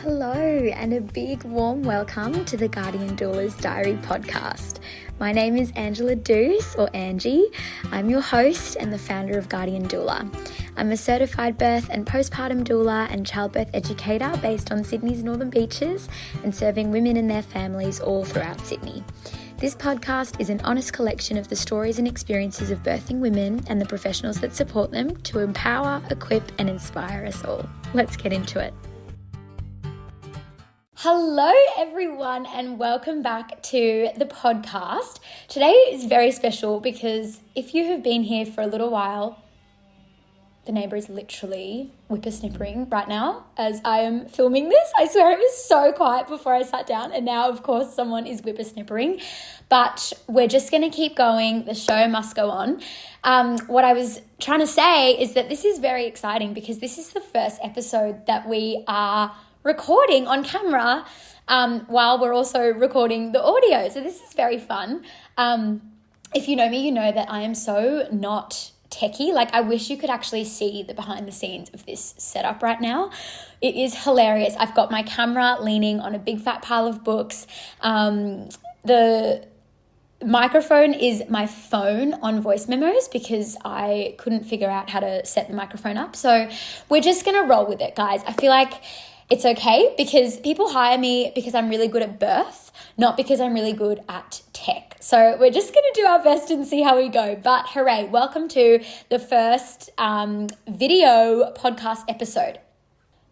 Hello, and a big warm welcome to the Guardian Doula's Diary podcast. My name is Angela Deuce, or Angie. I'm your host and the founder of Guardian Doula. I'm a certified birth and postpartum doula and childbirth educator based on Sydney's Northern Beaches and serving women and their families all throughout Sydney. This podcast is an honest collection of the stories and experiences of birthing women and the professionals that support them to empower, equip, and inspire us all. Let's get into it. Hello everyone and welcome back to the podcast. Today is very special because if you have been here for a little while, the neighbour is literally whippersnippering right now as I am filming this. I swear it was so quiet before I sat down and now of course someone is whippersnippering, but we're just going to keep going. The show must go on. What I was trying to say is that this is very exciting because this is the first episode that we are recording on camera while we're also recording the audio. So this is very fun. If you know me, you know that I am so not techie. Like I wish you could actually see the behind the scenes of this setup right now. It is hilarious. I've got my camera leaning on a big fat pile of books. The microphone is my phone on voice memos because I couldn't figure out how to set the microphone up. So we're just going to roll with it, guys. I feel like it's okay because people hire me because I'm really good at birth, not because I'm really good at tech. So we're just going to do our best and see how we go. But hooray, welcome to the first video podcast episode.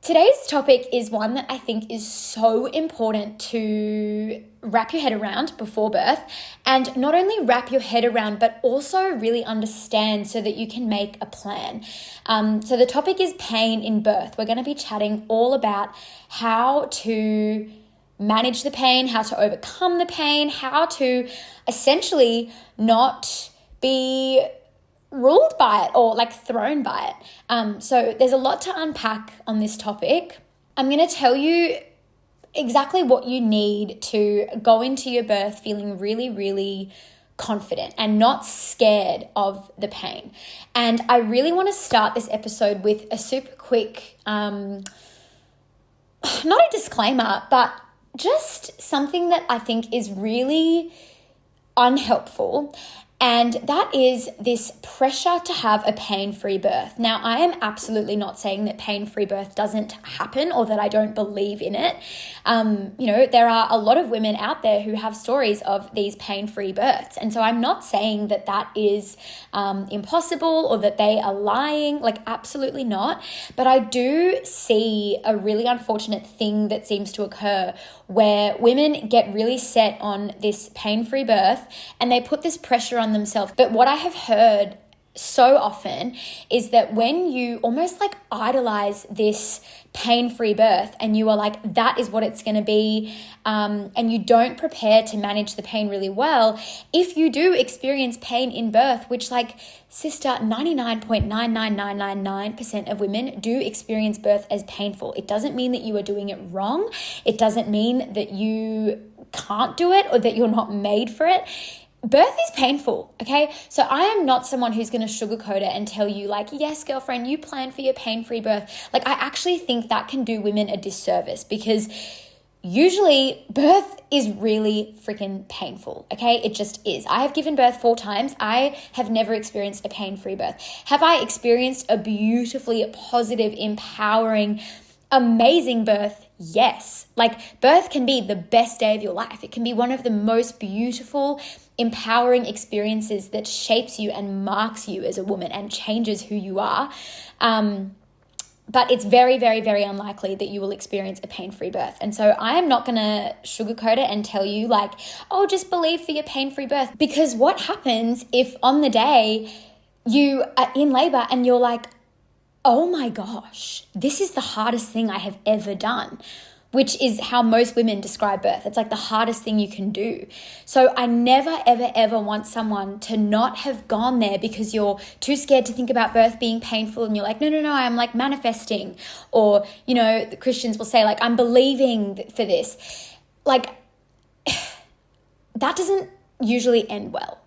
Today's topic is one that I think is so important to wrap your head around before birth, and not only wrap your head around, but also really understand so that you can make a plan. So the topic is pain in birth. We're going to be chatting all about how to manage the pain, how to overcome the pain, how to essentially not be ruled by it or like thrown by it. So there's a lot to unpack on this topic. I'm going to tell you exactly what you need to go into your birth feeling really, really confident and not scared of the pain. And I really want to start this episode with a super quick, not a disclaimer, but just something that I think is really unhelpful. And that is this pressure to have a pain-free birth. Now, I am absolutely not saying that pain-free birth doesn't happen or that I don't believe in it. There are a lot of women out there who have stories of these pain-free births. And so I'm not saying that that is impossible or that they are lying, like absolutely not. But I do see a really unfortunate thing that seems to occur where women get really set on this pain-free birth and they put this pressure on themselves. But what I have heard so often is that when you almost like idolize this pain-free birth and you are like, that is what it's going to be, and you don't prepare to manage the pain really well, if you do experience pain in birth, which like sister, 99.99999% of women do experience birth as painful. It doesn't mean that you are doing it wrong. It doesn't mean that you can't do it or that you're not made for it. Birth is painful, okay? So I am not someone who's going to sugarcoat it and tell you like, yes, girlfriend, you plan for your pain-free birth. Like I actually think that can do women a disservice because usually birth is really freaking painful, okay? It just is. I have given birth 4 times. I have never experienced a pain-free birth. Have I experienced a beautifully positive, empowering, amazing birth? Yes. Like birth can be the best day of your life. It can be one of the most beautiful, empowering experiences that shapes you and marks you as a woman and changes who you are. But it's very, very, very unlikely that you will experience a pain-free birth. And so I am not going to sugarcoat it and tell you like, oh, just believe for your pain-free birth. Because what happens if on the day you are in labor and you're like, oh my gosh, this is the hardest thing I have ever done, which is how most women describe birth. It's like the hardest thing you can do. So I never, ever, ever want someone to not have gone there because you're too scared to think about birth being painful and you're like, no, I'm like manifesting. Or, the Christians will say like, I'm believing for this. Like that doesn't usually end well.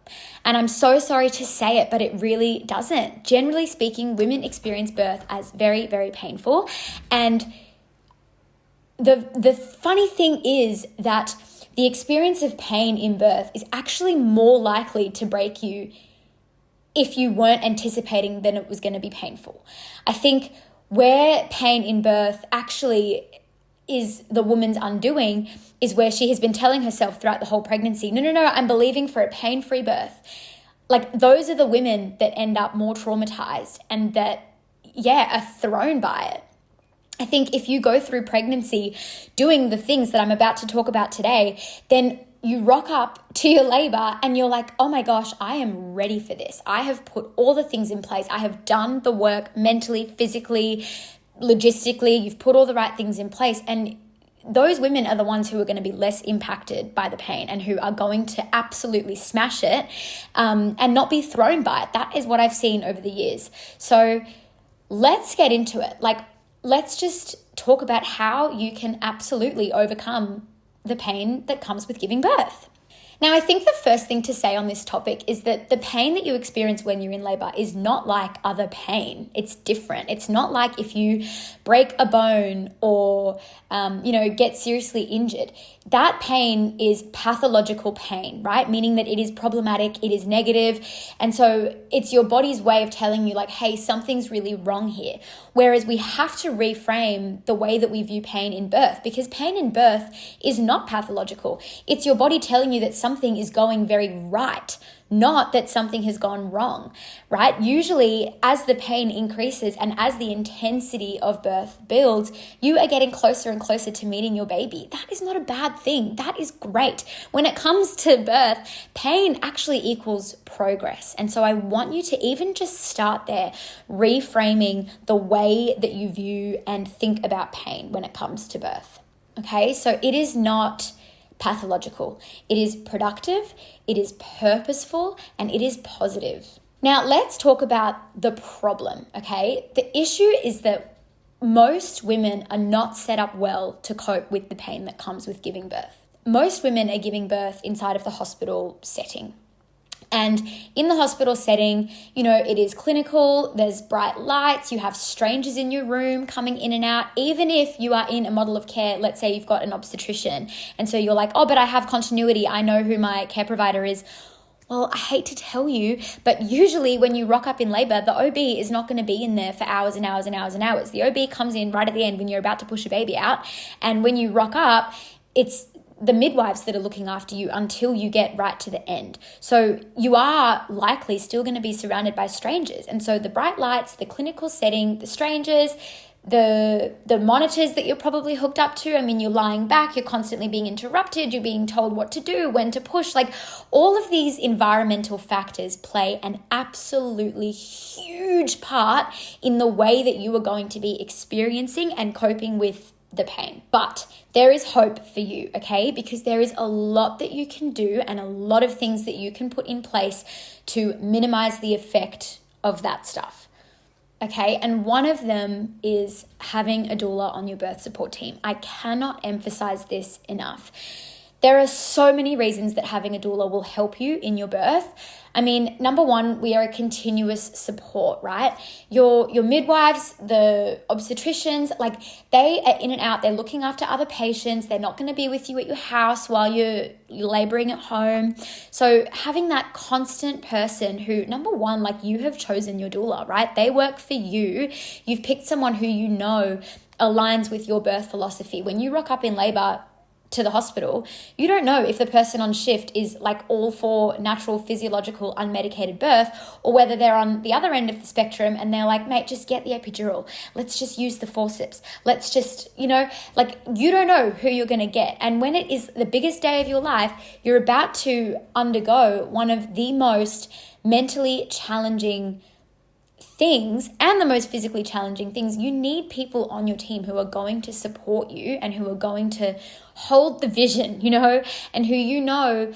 And I'm so sorry to say it, but it really doesn't. Generally speaking, women experience birth as very, very painful. And the funny thing is that the experience of pain in birth is actually more likely to break you if you weren't anticipating that it was going to be painful. I think where pain in birth actually is the woman's undoing is where she has been telling herself throughout the whole pregnancy, no, I'm believing for a pain-free birth. Like, those are the women that end up more traumatized and that, are thrown by it. I think if you go through pregnancy doing the things that I'm about to talk about today, then you rock up to your labor and you're like, oh my gosh, I am ready for this. I have put all the things in place. I have done the work mentally, physically, logistically. You've put all the right things in place. And those women are the ones who are going to be less impacted by the pain and who are going to absolutely smash it and not be thrown by it. That is what I've seen over the years. So let's get into it. Let's just talk about how you can absolutely overcome the pain that comes with giving birth. Now, I think the first thing to say on this topic is that the pain that you experience when you're in labor is not like other pain. It's different. It's not like if you break a bone or, get seriously injured. That pain is pathological pain, right? Meaning that it is problematic, it is negative. And so it's your body's way of telling you like, hey, something's really wrong here. Whereas we have to reframe the way that we view pain in birth, because pain in birth is not pathological. It's your body telling you that something is going very right, not that something has gone wrong, right? Usually as the pain increases and as the intensity of birth builds, you are getting closer and closer to meeting your baby. That is not a bad thing. That is great. When it comes to birth, pain actually equals progress. And so I want you to even just start there, reframing the way that you view and think about pain when it comes to birth. Okay, so it is not pathological. It is productive, it is purposeful, and it is positive. Now, let's talk about the problem, okay? The issue is that most women are not set up well to cope with the pain that comes with giving birth. Most women are giving birth inside of the hospital setting. And in the hospital setting, it is clinical, there's bright lights, you have strangers in your room coming in and out. Even if you are in a model of care, let's say you've got an obstetrician, and so you're like, oh, but I have continuity, I know who my care provider is. Well, I hate to tell you, but usually when you rock up in labor, the OB is not going to be in there for hours and hours and hours and hours. The OB comes in right at the end when you're about to push a baby out. And when you rock up, it's the midwives that are looking after you until you get right to the end. So you are likely still going to be surrounded by strangers. And so the bright lights, the clinical setting, the strangers, the monitors that you're probably hooked up to, you're lying back, you're constantly being interrupted, you're being told what to do, when to push. Like, all of these environmental factors play an absolutely huge part in the way that you are going to be experiencing and coping with the pain. But there is hope for you, okay? Because there is a lot that you can do and a lot of things that you can put in place to minimize the effect of that stuff, okay? And one of them is having a doula on your birth support team. I cannot emphasize this enough. There are so many reasons that having a doula will help you in your birth. Number one, we are a continuous support, right? Your midwives, the obstetricians, they are in and out. They're looking after other patients. They're not going to be with you at your house while you're laboring at home. So having that constant person who, number one, you have chosen your doula, right? They work for you. You've picked someone who you know aligns with your birth philosophy. When you rock up in labor to the hospital, you don't know if the person on shift is all for natural, physiological, unmedicated birth, or whether they're on the other end of the spectrum and they're like, mate, just get the epidural. Let's just use the forceps. Let's just, you don't know who you're going to get. And when it is the biggest day of your life, you're about to undergo one of the most mentally challenging things and the most physically challenging things. You need people on your team who are going to support you and who are going to hold the vision, and who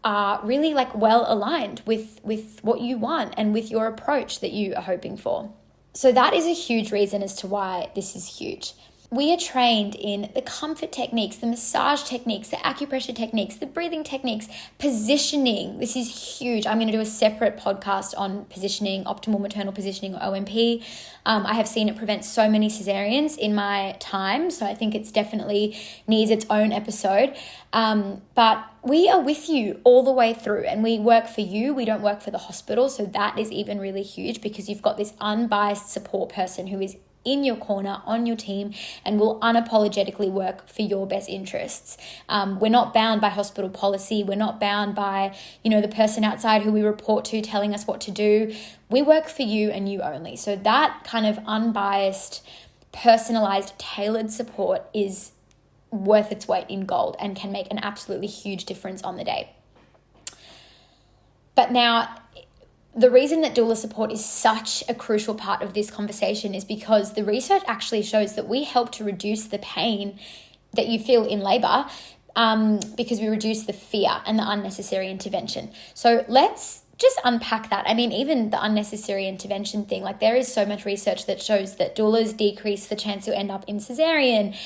are really well aligned with what you want and with your approach that you are hoping for. So that is a huge reason as to why this is huge. We are trained in the comfort techniques, the massage techniques, the acupressure techniques, the breathing techniques, positioning. This is huge. I'm going to do a separate podcast on positioning, optimal maternal positioning, or OMP. I have seen it prevent so many cesareans in my time, so I think it's definitely needs its own episode. But we are with you all the way through, and we work for you. We don't work for the hospital, so that is even really huge because you've got this unbiased support person who is in your corner, on your team, and will unapologetically work for your best interests. We're not bound by hospital policy. We're not bound by, the person outside who we report to telling us what to do. We work for you and you only. So that kind of unbiased, personalized, tailored support is worth its weight in gold and can make an absolutely huge difference on the day. But now, the reason that doula support is such a crucial part of this conversation is because the research actually shows that we help to reduce the pain that you feel in labor because we reduce the fear and the unnecessary intervention. So let's just unpack that. I mean, even the unnecessary intervention thing, like there is so much research that shows that doulas decrease the chance you end up in cesarean.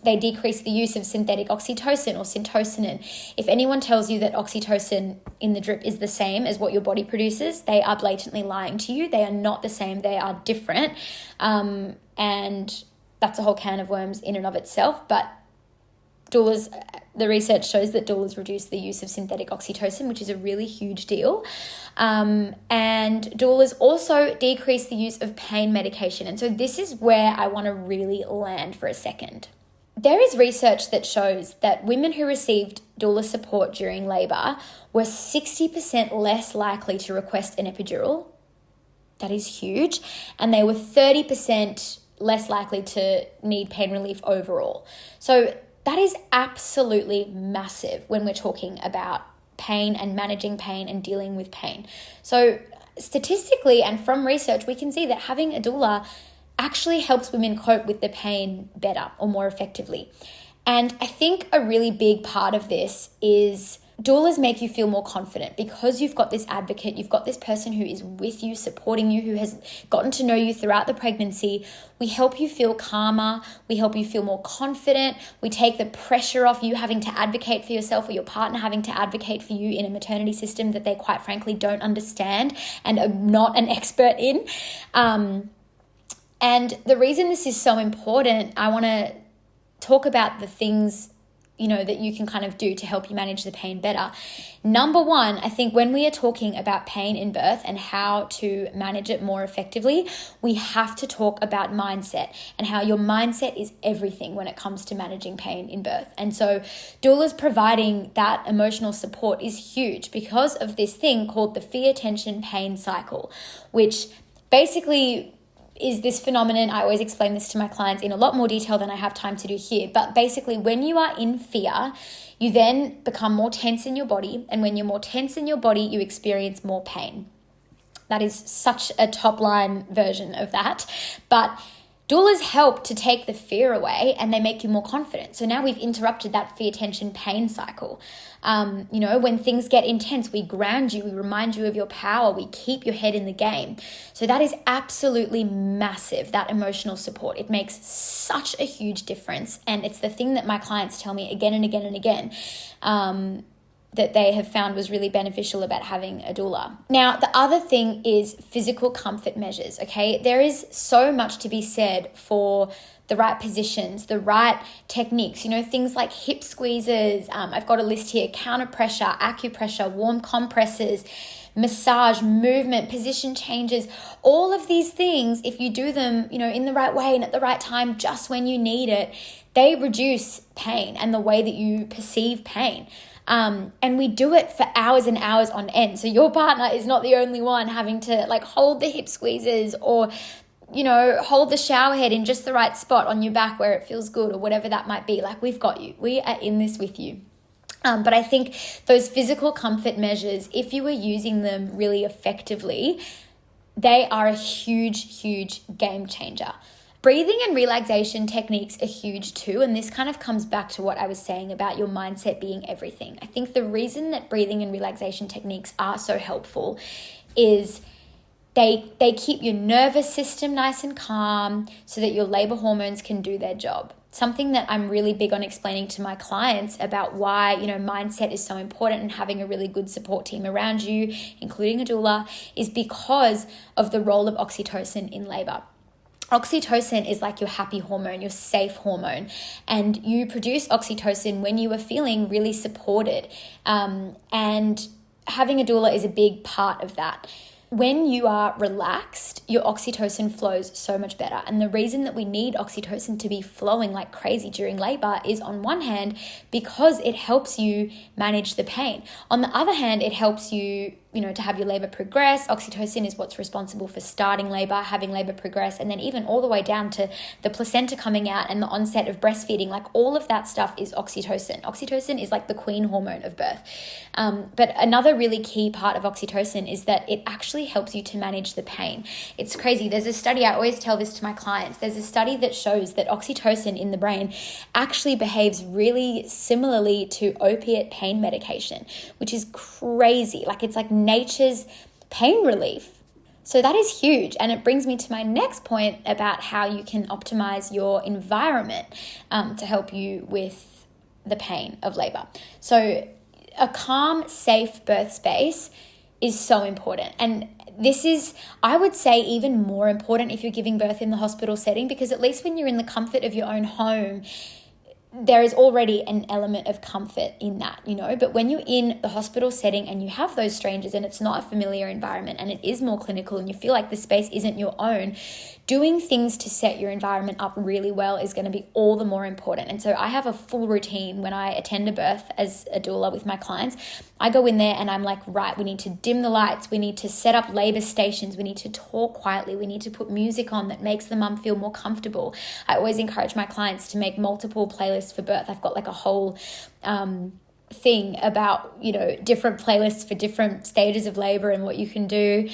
They decrease the use of synthetic oxytocin or syntocinon. If anyone tells you that oxytocin in the drip is the same as what your body produces, they are blatantly lying to you. They are not the same. They are different. And that's a whole can of worms in and of itself. But doulas, the research shows that doulas reduce the use of synthetic oxytocin, which is a really huge deal. And doulas also decrease the use of pain medication. And so this is where I want to really land for a second. There is research that shows that women who received doula support during labor were 60% less likely to request an epidural. That is huge. And they were 30% less likely to need pain relief overall. So that is absolutely massive when we're talking about pain and managing pain and dealing with pain. So statistically and from research, we can see that having a doula actually helps women cope with the pain better or more effectively. And I think a really big part of this is doulas make you feel more confident because you've got this advocate, you've got this person who is with you, supporting you, who has gotten to know you throughout the pregnancy. We help you feel calmer. We help you feel more confident. We take the pressure off you having to advocate for yourself or your partner having to advocate for you in a maternity system that they quite frankly don't understand and are not an expert in. And the reason this is so important, I want to talk about the things that you can kind of do to help you manage the pain better. Number one, I think when we are talking about pain in birth and how to manage it more effectively, we have to talk about mindset and how your mindset is everything when it comes to managing pain in birth. And so doulas providing that emotional support is huge because of this thing called the fear, tension, pain cycle, which basically is this phenomenon. I always explain this to my clients in a lot more detail than I have time to do here. But basically, when you are in fear, you then become more tense in your body. And when you're more tense in your body, you experience more pain. That is such a top line version of that. But doulas help to take the fear away and they make you more confident. So now we've interrupted that fear, tension, pain cycle. When things get intense, we ground you, we remind you of your power, we keep your head in the game. So that is absolutely massive, that emotional support. It makes such a huge difference. And it's the thing that my clients tell me again and again and again, that they have found was really beneficial about having a doula. Now, the other thing is physical comfort measures, okay? There is so much to be said for the right positions, the right techniques, things like hip squeezes. I've got a list here: counter pressure, acupressure, warm compresses, massage, movement, position changes. All of these things, if you do them, in the right way and at the right time, just when you need it, they reduce pain and the way that you perceive pain. And we do it for hours and hours on end. So your partner is not the only one having to hold the hip squeezes or, hold the shower head in just the right spot on your back where it feels good or whatever that might be. We've got you. We are in this with you. But I think those physical comfort measures, if you are using them really effectively, they are a huge, huge game changer. Breathing and relaxation techniques are huge too, and this kind of comes back to what I was saying about your mindset being everything. I think the reason that breathing and relaxation techniques are so helpful is They keep your nervous system nice and calm so that your labor hormones can do their job. Something that I'm really big on explaining to my clients about why, mindset is so important and having a really good support team around you, including a doula, is because of the role of oxytocin in labor. Oxytocin is like your happy hormone, your safe hormone, and you produce oxytocin when you are feeling really supported. And having a doula is a big part of that. When you are relaxed, your oxytocin flows so much better. And the reason that we need oxytocin to be flowing like crazy during labor is, on one hand, because it helps you manage the pain. On the other hand, it helps you, to have your labor progress. Oxytocin is what's responsible for starting labor, having labor progress, and then even all the way down to the placenta coming out and the onset of breastfeeding. Like, all of that stuff is oxytocin. Oxytocin is like the queen hormone of birth. But another really key part of oxytocin is that it actually helps you to manage the pain. It's crazy. There's a study, I always tell this to my clients, there's a study that shows that oxytocin in the brain actually behaves really similarly to opiate pain medication, which is crazy. Like, it's like nature's pain relief. So that is huge. And it brings me to my next point about how you can optimize your environment to help you with the pain of labor. So a calm, safe birth space is so important. And this is, I would say, even more important if you're giving birth in the hospital setting, because at least when you're in the comfort of your own home, there is already an element of comfort in that, but when you're in the hospital setting and you have those strangers and it's not a familiar environment and it is more clinical and you feel like the space isn't your own, doing things to set your environment up really well is going to be all the more important. And so I have a full routine when I attend a birth as a doula with my clients. I go in there and I'm like, right, we need to dim the lights. We need to set up labor stations. We need to talk quietly. We need to put music on that makes the mum feel more comfortable. I always encourage my clients to make multiple playlists for birth. I've got like a whole thing about, different playlists for different stages of labor and what you can do.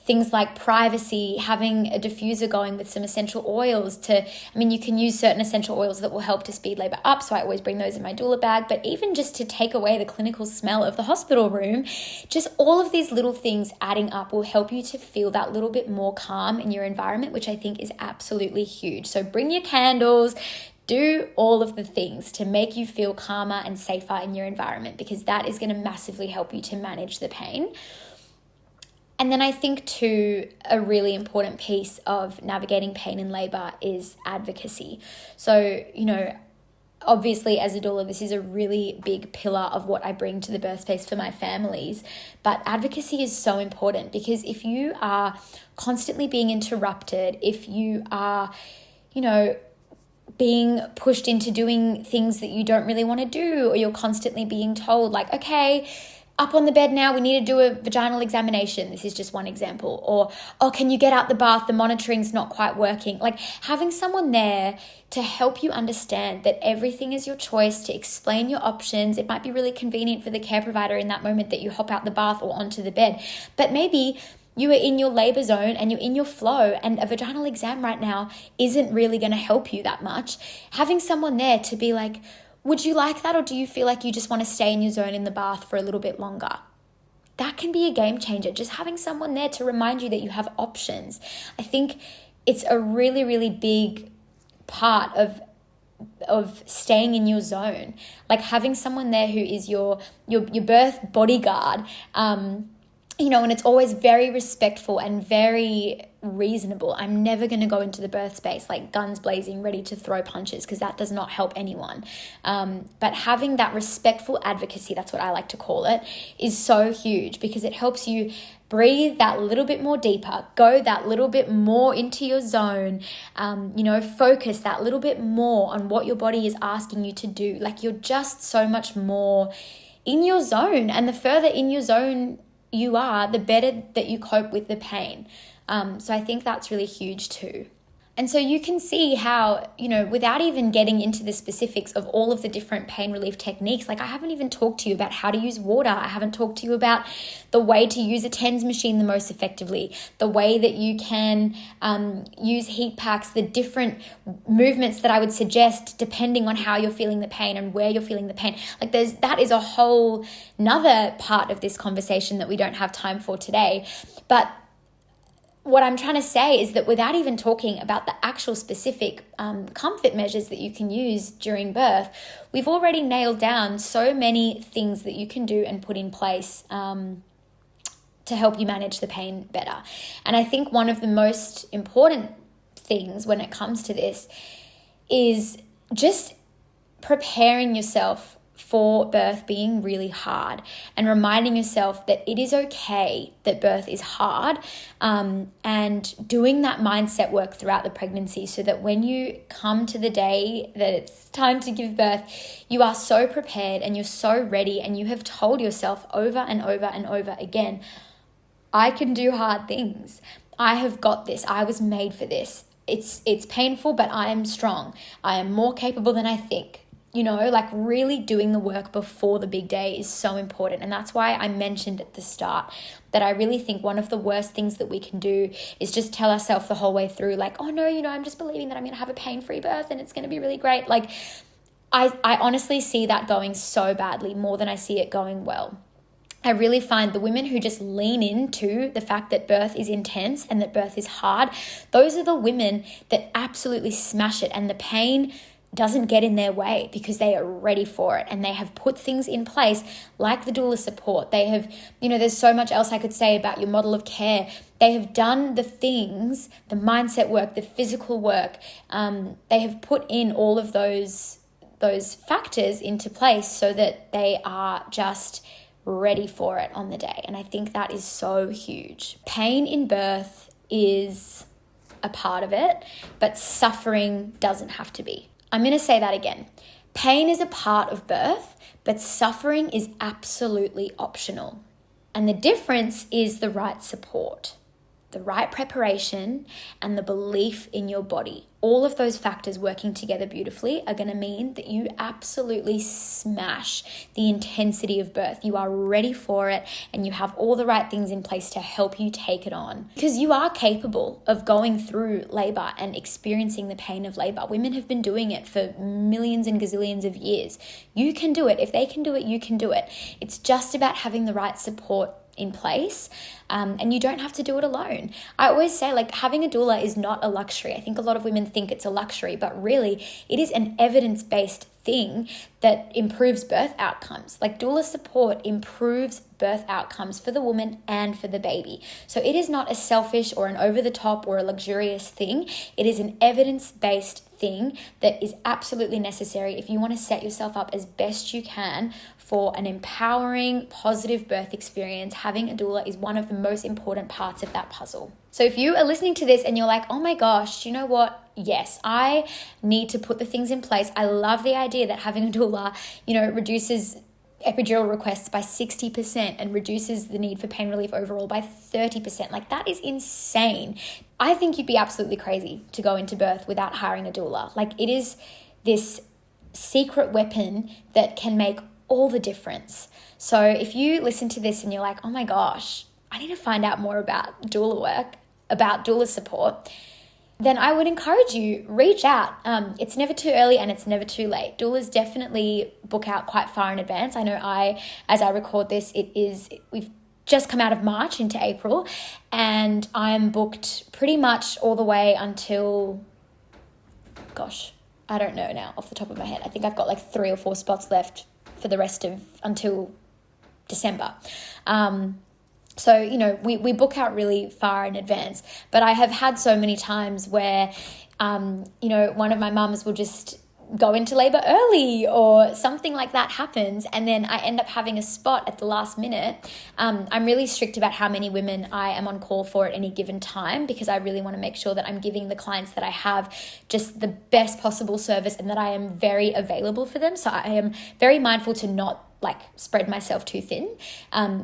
Things like privacy, having a diffuser going with some essential oils you can use certain essential oils that will help to speed labor up. So I always bring those in my doula bag, but even just to take away the clinical smell of the hospital room, just all of these little things adding up will help you to feel that little bit more calm in your environment, which I think is absolutely huge. So bring your candles, do all of the things to make you feel calmer and safer in your environment, because that is going to massively help you to manage the pain. And then I think too, a really important piece of navigating pain in labor is advocacy. So, obviously as a doula, this is a really big pillar of what I bring to the birth space for my families. But advocacy is so important, because if you are constantly being interrupted, if you are, being pushed into doing things that you don't really want to do, or you're constantly being told like, okay, up on the bed now, we need to do a vaginal examination. This is just one example. Or, oh, can you get out the bath? The monitoring's not quite working. Like, having someone there to help you understand that everything is your choice, to explain your options. It might be really convenient for the care provider in that moment that you hop out the bath or onto the bed, but maybe you are in your labor zone and you're in your flow, and a vaginal exam right now isn't really going to help you that much. Having someone there to be like, would you like that? Or do you feel like you just want to stay in your zone in the bath for a little bit longer? That can be a game changer. Just having someone there to remind you that you have options. I think it's a really, really big part of staying in your zone. Like, having someone there who is your birth bodyguard, and it's always very respectful and very reasonable. I'm never going to go into the birth space like guns blazing, ready to throw punches, because that does not help anyone. But having that respectful advocacy, that's what I like to call it, is so huge, because it helps you breathe that little bit more deeper, go that little bit more into your zone, focus that little bit more on what your body is asking you to do. Like, you're just so much more in your zone, and the further in your zone you are, the better that you cope with the pain. So I think that's really huge too. And so you can see how, without even getting into the specifics of all of the different pain relief techniques, like I haven't even talked to you about how to use water. I haven't talked to you about the way to use a TENS machine the most effectively, the way that you can use heat packs, the different movements that I would suggest depending on how you're feeling the pain and where you're feeling the pain. Like that is a whole nother part of this conversation that we don't have time for today. But what I'm trying to say is that without even talking about the actual specific comfort measures that you can use during birth, we've already nailed down so many things that you can do and put in place to help you manage the pain better. And I think one of the most important things when it comes to this is just preparing yourself for birth being really hard and reminding yourself that it is okay that birth is hard, and doing that mindset work throughout the pregnancy so that when you come to the day that it's time to give birth, you are so prepared and you're so ready and you have told yourself over and over and over again, I can do hard things. I have got this. I was made for this. It's painful, but I am strong. I am more capable than I think. Like really doing the work before the big day is so important. And that's why I mentioned at the start that I really think one of the worst things that we can do is just tell ourselves the whole way through, like, oh no, I'm just believing that I'm going to have a pain-free birth and it's going to be really great. Like I honestly see that going so badly more than I see it going well. I really find the women who just lean into the fact that birth is intense and that birth is hard, those are the women that absolutely smash it, and the pain doesn't get in their way because they are ready for it and they have put things in place like the doula support. They have, there's so much else I could say about your model of care. They have done the things, the mindset work, the physical work. They have put in all of those factors into place so that they are just ready for it on the day. And I think that is so huge. Pain in birth is a part of it, but suffering doesn't have to be. I'm going to say that again. Pain is a part of birth, but suffering is absolutely optional. And the difference is the right support, the right preparation, and the belief in your body. All of those factors working together beautifully are going to mean that you absolutely smash the intensity of birth. You are ready for it and you have all the right things in place to help you take it on. Because you are capable of going through labor and experiencing the pain of labor. Women have been doing it for millions and gazillions of years. You can do it. If they can do it, you can do it. It's just about having the right support in place, and you don't have to do it alone. I always say, like, having a doula is not a luxury. I think a lot of women think it's a luxury, but really it is an evidence-based thing that improves birth outcomes. Like, doula support improves birth outcomes for the woman and for the baby. So it is not a selfish or an over-the-top or a luxurious thing. It is an evidence-based thing that is absolutely necessary if you want to set yourself up as best you can for an empowering, positive birth experience. Having a doula is one of the most important parts of that puzzle. So if you are listening to this and you're like, oh my gosh, you know what? Yes, I need to put the things in place. I love the idea that having a doula, reduces epidural requests by 60% and reduces the need for pain relief overall by 30%. Like, that is insane. I think you'd be absolutely crazy to go into birth without hiring a doula. Like, it is this secret weapon that can make all the difference. So if you listen to this and you're like, oh my gosh, I need to find out more about doula work, about doula support, then I would encourage you, reach out. It's never too early and it's never too late. Doulas definitely book out quite far in advance. I know as I record this, we've just come out of March into April, and I'm booked pretty much all the way until, gosh, I don't know now off the top of my head. I think I've got like 3 or 4 spots left for the rest of until December. So, we book out really far in advance, but I have had so many times where, one of my mums will just go into labor early or something like that happens, and then I end up having a spot at the last minute. I'm really strict about how many women I am on call for at any given time, because I really want to make sure that I'm giving the clients that I have just the best possible service and that I am very available for them. So I am very mindful to not like spread myself too thin.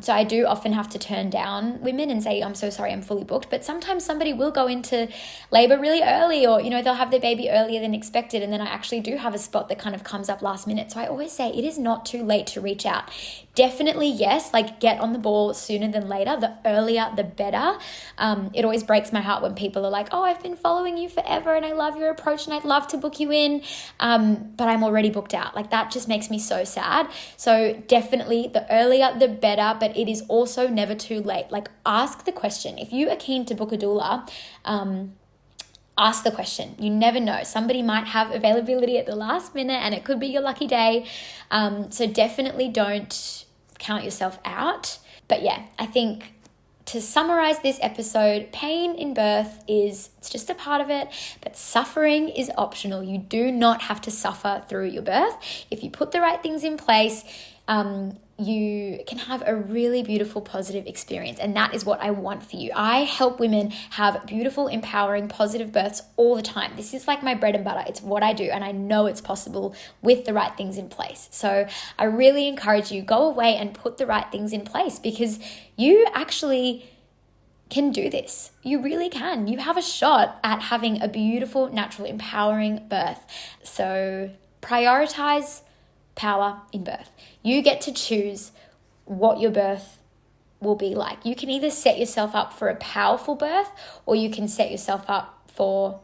So I do often have to turn down women and say, I'm so sorry, I'm fully booked. But sometimes somebody will go into labor really early, or, they'll have their baby earlier than expected. And then I actually do have a spot that kind of comes up last minute. So I always say it is not too late to reach out. Definitely, yes, like get on the ball sooner than later. The earlier, the better. It always breaks my heart when people are like, oh, I've been following you forever and I love your approach and I'd love to book you in, but I'm already booked out. Like that just makes me so sad. So definitely the earlier, the better, but it is also never too late. Like ask the question. If you are keen to book a doula, ask the question. You never know. Somebody might have availability at the last minute and it could be your lucky day. So definitely don't count yourself out. But yeah, I think to summarize this episode, pain in birth it's just a part of it, but suffering is optional. You do not have to suffer through your birth. If you put the right things in place, you can have a really beautiful, positive experience. And that is what I want for you. I help women have beautiful, empowering, positive births all the time. This is like my bread and butter. It's what I do. And I know it's possible with the right things in place. So I really encourage you, go away and put the right things in place, because you actually can do this. You really can. You have a shot at having a beautiful, natural, empowering birth. So prioritize power in birth. You get to choose what your birth will be like. You can either set yourself up for a powerful birth, or you can set yourself up for,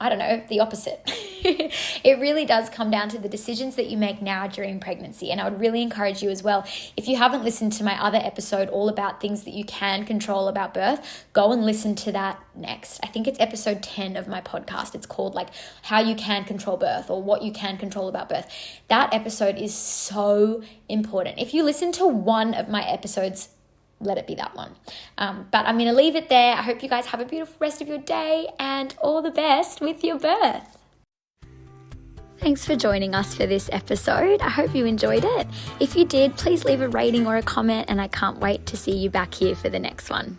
the opposite. It really does come down to the decisions that you make now during pregnancy. And I would really encourage you as well, if you haven't listened to my other episode all about things that you can control about birth, go and listen to that next. I think it's episode 10 of my podcast. It's called like how you can control birth, or what you can control about birth. That episode is so important. If you listen to one of my episodes, let it be that one. But I'm going to leave it there. I hope you guys have a beautiful rest of your day and all the best with your birth. Thanks for joining us for this episode. I hope you enjoyed it. If you did, please leave a rating or a comment, and I can't wait to see you back here for the next one.